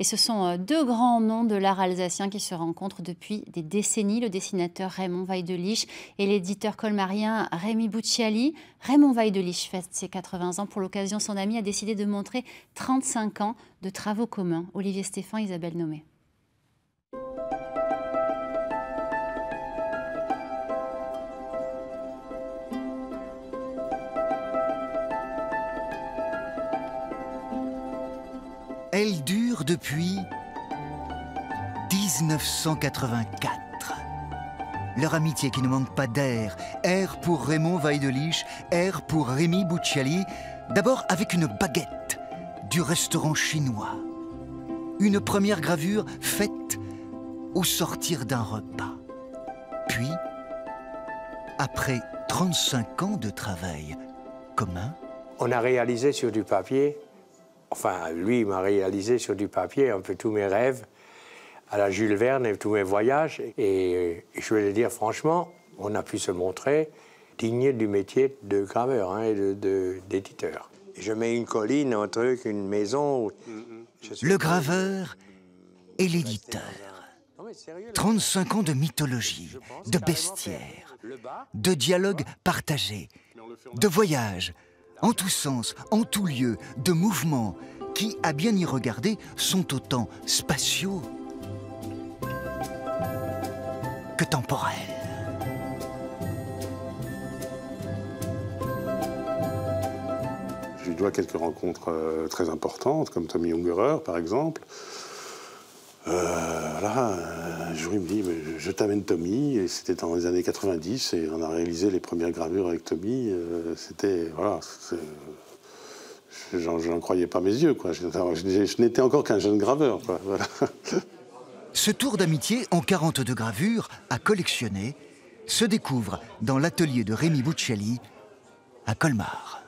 Et ce sont deux grands noms de l'art alsacien qui se rencontrent depuis des décennies, le dessinateur Raymond Weidelich et l'éditeur colmarien Rémy Bucciali. Raymond Weidelich fête ses 80 ans. Pour l'occasion, son ami a décidé de montrer 35 ans de travaux communs. Olivier Stéphan, Isabelle Nomé. Elle dure depuis 1984. Leur amitié qui ne manque pas d'air. Air pour Raymond Weidelich, air pour Rémy Bucciali. D'abord avec une baguette du restaurant chinois. Une première gravure faite au sortir d'un repas. Puis, après 35 ans de travail commun, on a réalisé sur du papier. Enfin, lui m'a réalisé sur du papier un peu tous mes rêves à la Jules Verne et tous mes voyages. Et je vais le dire franchement, on a pu se montrer digne du métier de graveur et d'éditeur. Je mets une colline, un truc, une maison. Le graveur et l'éditeur. 35 ans de mythologie, de bestiaire, de dialogues partagés, de voyages, en tous sens, en tous lieux, de mouvements qui, à bien y regarder, sont autant spatiaux que temporels. Je lui dois quelques rencontres très importantes, comme Tommy Ungerer, par exemple. Voilà, un jour il me dit je t'amène Tommy, et c'était dans les années 90 et on a réalisé les premières gravures avec Tommy. C'était voilà, j'en croyais pas mes yeux, quoi. Je n'étais encore qu'un jeune graveur, quoi. Voilà. Ce tour d'amitié en 42 gravures à collectionner se découvre dans l'atelier de Rémy Bucciali à Colmar.